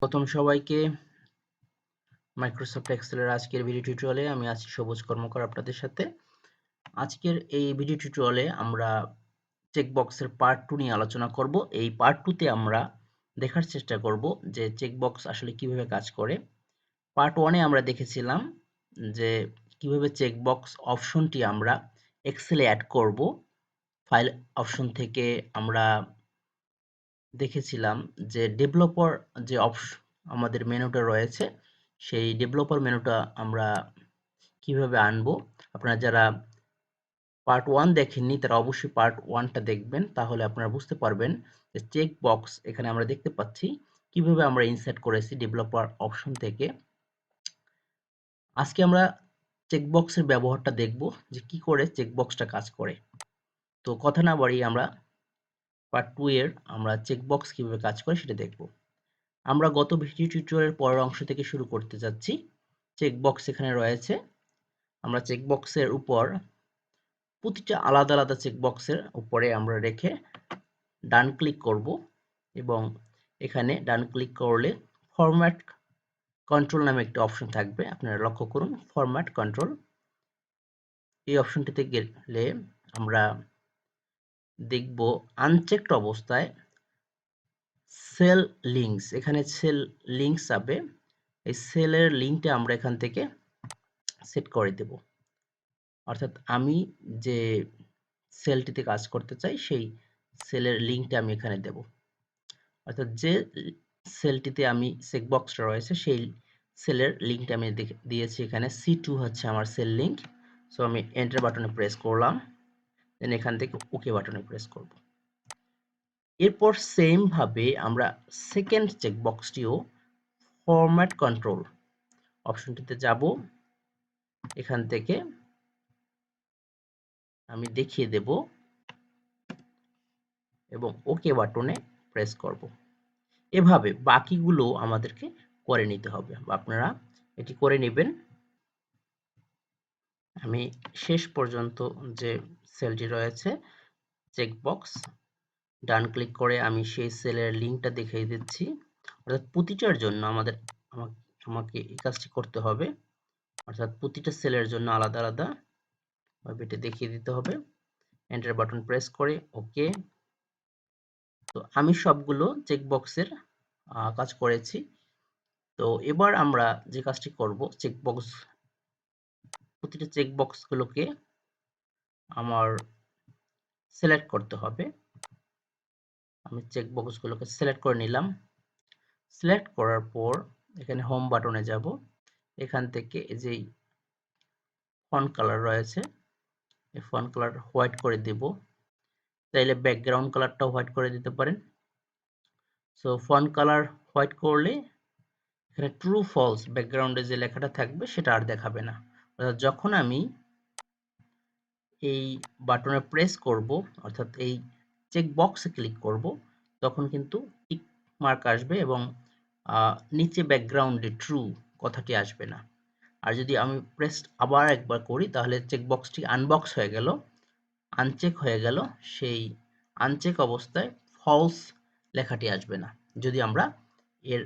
প্রথম সবাইকে মাইক্রোসফট এক্সেলের আজকের ভিডিও টিউটোরিয়ালে আমি আছি সবুজ কর্মকার আপনাদের সাথে। আজকের এই ভিডিও টিউটোরিয়ালে আমরা চেকবক্সের পার্ট 2 নিয়ে আলোচনা করব। এই পার্ট 2 তে আমরা দেখার চেষ্টা করব যে চেকবক্স আসলে কিভাবে কাজ করে। পার্ট 1 এ আমরা দেখেছিলাম যে কিভাবে চেকবক্স অপশনটি আমরা এক্সেলে অ্যাড করব। ফাইল অপশন থেকে আমরা দেখেছিলাম যে ডেভেলপার যে আমাদের মেনুটা রয়েছে সেই ডেভেলপার মেনুটা আমরা কিভাবে আনবো। আপনারা যারা পার্ট 1 দেখেননি তারা অবশ্যই পার্ট 1টা দেখবেন, তাহলে আপনারা বুঝতে পারবেন যে চেক বক্স এখানে আমরা দেখতে পাচ্ছি কিভাবে আমরা ইনসার্ট করেছি ডেভেলপার অপশন থেকে। আজকে আমরা চেকবক্সের ব্যবহারটা দেখব যে কি করে চেকবক্সটা কাজ করে। তো কথা না বাড়িয়ে আমরা পার্ট 2 এর আমরা চেকবক্স কিভাবে কাজ করে সেটা দেখব। আমরা গত ভিডিও টিউটোরিয়ালের পরের অংশ থেকে শুরু করতে যাচ্ছি। চেকবক্স এখানে রয়েছে। আমরা চেকবক্সের উপর প্রতিটা আলাদা আলাদা চেকবক্সের উপরে আমরা রেখে ডান ক্লিক করব এবং এখানে ডান ক্লিক করলে ফরম্যাট কন্ট্রোল নামে একটা অপশন থাকবে। আপনারা লক্ষ্য করুন ফরম্যাট কন্ট্রোল। এই অপশনটিতে গেলে আমরা দেখব আনচেকড অবস্থায় সেল লিঙ্কস, এখানে সেল লিঙ্কস যাবে। এই সেলের লিঙ্কটা আমরা এখান থেকে সেট করে দেব। অর্থাৎ আমি যে সেলটিতে কাজ করতে চাই সেই সেলের লিঙ্কটা আমি এখানে দেব। অর্থাৎ যে সেলটিতে আমি চেকবক্সটা রয়েছে সেই সেলের লিঙ্কটা আমি দিয়েছি এখানে। C2 হচ্ছে আমার সেল লিঙ্ক। সো আমি এন্টার বাটনে প্রেস করলাম, দেন এখান থেকে ওকে বাটনে প্রেস করব। এরপর সেম ভাবে আমরা সেকেন্ড চেকবক্সটিও ফরম্যাট কন্ট্রোল অপশনটিতে যাব। এখান থেকে আমি দেখিয়ে দেব এবং ওকে বাটনে প্রেস করব। এভাবে বাকিগুলো আমাদেরকে করে নিতে হবে, আপনারা এটি করে নেবেন। আমি শেষ পর্যন্ত যে সেলটি রয়েছে চেকবক্স, ডান ক্লিক করে আমি সেই সেলের লিঙ্কটা দেখিয়ে দিচ্ছি। অর্থাৎ প্রতিটার জন্য আমাকে এই কাজটি করতে হবে। অর্থাৎ প্রতিটা সেলের জন্য আলাদা আলাদা ভাবে এটা দেখিয়ে দিতে হবে। এন্টার বাটন প্রেস করে ওকে। তো আমি সবগুলো চেকবক্সের কাজ করেছি। তো এবার আমরা যে কাজটি করব, প্রতিটা চেকবক্সগুলোকে আমার সিলেক্ট করতে হবে। আমি চেকবক্সগুলোকে সিলেক্ট করে নিলাম। সিলেক্ট করার পর এখানে হোম বাটনে যাব। এখান থেকে এই যে ফন্ট কালার রয়েছে, এই ফন্ট কালার হোয়াইট করে দেব। চাইলে ব্যাকগ্রাউন্ড কালারটাও হোয়াইট করে দিতে পারেন। সো ফন্ট কালার হোয়াইট করলে এখানে ট্রু ফলস ব্যাকগ্রাউন্ডে যে লেখাটা থাকবে সেটা আর দেখাবে না। অর্থাৎ যখন আমি এই বাটনে প্রেস করব, অর্থাৎ এই চেক বক্সে ক্লিক করব, তখন কিন্তু টিক মার্ক আসবে এবং নিচে ব্যাকগ্রাউন্ডে ট্রু কথাটি আসবে না। আর যদি আমি প্রেস আবার একবার করি তাহলে চেক বক্সটি আনবক্স হয়ে গেল, আনচেক হয়ে গেল। সেই আনচেক অবস্থায় ফলস লেখাটি আসবে না যদি আমরা এর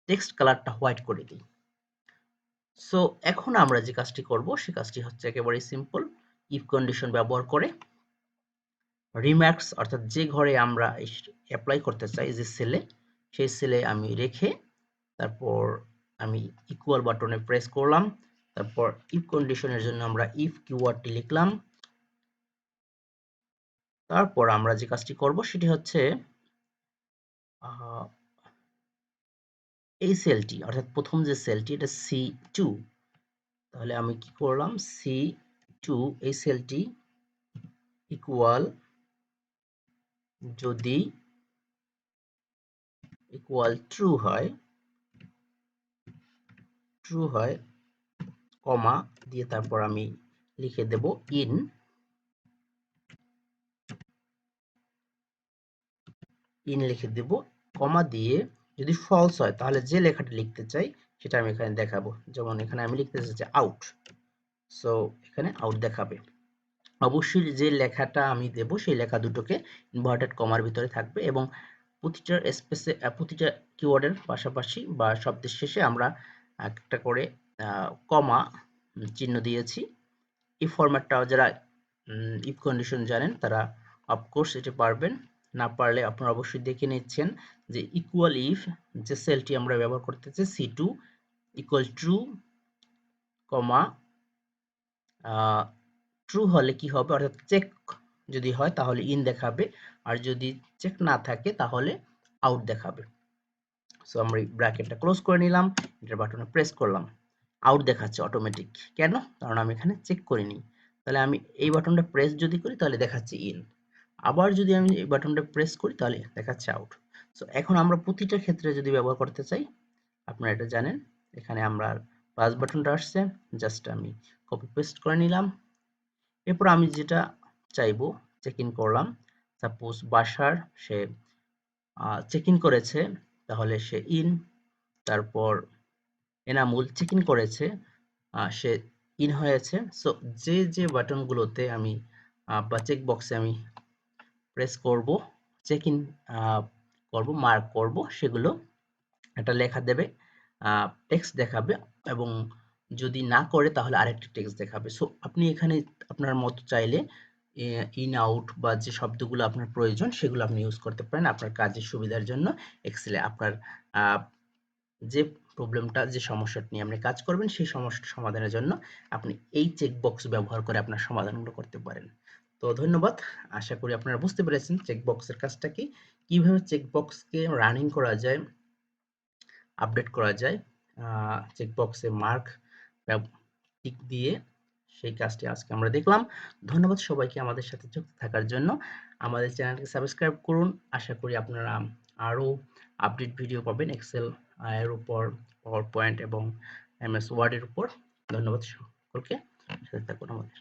টেক্সট কালারটা হোয়াইট করে দিই। সো এখন আমরা যে কাজটি করব সে কাজটি হচ্ছে একেবারে সিম্পল। ইফ কন্ডিশন ব্যবহার করে রিমার্কস, অর্থাৎ যে ঘরে আমরা অ্যাপ্লাই করতে চাই যে সেলে, সেই সেলে আমি রেখে তারপর আমি ইকুয়াল বাটনে প্রেস করলাম। তারপর ইফ কন্ডিশনের জন্য আমরা ইফ কিওয়ার্ডটি লিখলাম। তারপর আমরা যে কাজটি করব সেটি হচ্ছে এই সেলটি, অর্থাৎ প্রথম যে সেলটি এটা C2, তাহলে আমি কি করলাম C2 এই সেলটি ইকুয়াল, যদি ইকুয়াল ট্রু হয় কমা দিয়ে তারপর আমি লিখে দেব ইন লিখে দেব কমা দিয়ে। যদি ফলস হয় তাহলে যে লেখাটা লিখতে চাই সেটা আমি এখানে দেখাবো। যেমন এখানে আমি লিখতে চাইছি আউট, সো এখানে আউট দেখাবে। অবশ্যই যে লেখাটা আমি দেব সেই লেখা দুটোকে ইনভার্টেড কমার ভিতরে থাকবে এবং প্রতিটা কিওয়ার্ডের পাশাপাশি বা শব্দের শেষে আমরা একটা করে কমা চিহ্ন দিয়েছি। এই ফরম্যাটটা যারা ইফ কন্ডিশন জানেন তারা অফকোর্স এটা পারবেন, না পারলে আপনারা অবশ্যই দেখে নিচ্ছেন যে ইকুয়াল ইফ যে সেলটি আমরা ব্যবহার করতেছি C2 ইকুয়াল ট্রু কমা ট্রু হলে কি হবে, অর্থাৎ চেক যদি হয় তাহলে ইন দেখাবে, আর যদি চেক না থাকে তাহলে আউট দেখাবে। সো আমরা এই ব্র্যাকেটটা ক্লোজ করে নিলাম, এন্টার বাটনে প্রেস করলাম, আউট দেখাচ্ছে অটোমেটিক। কেন? কারণ আমি এখানে চেক করিনি। তাহলে আমি এই বাটনটা প্রেস যদি করি তাহলে দেখাচ্ছে ইন, আবার যদি আমি এই বাটনটা প্রেস করি তাহলে দেখাচ্ছে আউট। সো এখন আমরা প্রতিটা ক্ষেত্রে যদি ব্যবহার করতে চাই, আপনারা এটা জানেন, এখানে আমরা প্লাস বাটনটা আসছে, জাস্ট আমি কপি পেস্ট করে নিলাম। এরপর আমি যেটা চাইবো চেক ইন করলাম, সাপোজ বাসার সে চেক ইন করেছে তাহলে সে ইন, তারপর এনামুল চেক ইন করেছে সে ইন হয়েছে। সো যে যে বাটনগুলোতে আমি বা চেক বক্সে আমি প্রেস করব, চেক ইন করব, মার্ক করব, সেগুলো একটা লেখা দেবে, টেক্সট দেখাবে, এবং যদি না করে তাহলে আরেকটা টেক্সট দেখাবে। সো আপনি এখানে আপনার মতো চাইলে ইন আউট বা যে শব্দগুলো আপনার প্রয়োজন সেগুলো আপনি ইউজ করতে পারেন আপনার কাজের সুবিধার জন্য। এক্সেলে আপনার যে প্রবলেমটা, যে সমস্যাটা নিয়ে আপনি কাজ করবেন সেই সমস্যাটা সমাধানের জন্য আপনি এই চেকবক্স ব্যবহার করে আপনার সমাধানগুলো করতে পারেন। তো ধন্যবাদ, আশা করি আপনারা বুঝতে পেরেছেন চেকবক্সের কাজটা কি, কিভাবে চেকবক্সকে রানিং করা যায়, আপডেট করা যায়, চেকবক্সে মার্ক টিক দিয়ে, সেই কাজটি আজকে আমরা দেখলাম। ধন্যবাদ সবাইকে আমাদের সাথে যুক্ত থাকার জন্য। আমাদের চ্যানেলকে সাবস্ক্রাইব করুন। আশা করি আপনারা আরও আপডেট ভিডিও পাবেন এক্সেল এর উপর, পাওয়ার পয়েন্ট এবং MS ওয়ার্ডের উপর। ধন্যবাদ সকলকে, সাথে থাকুন আমাদের।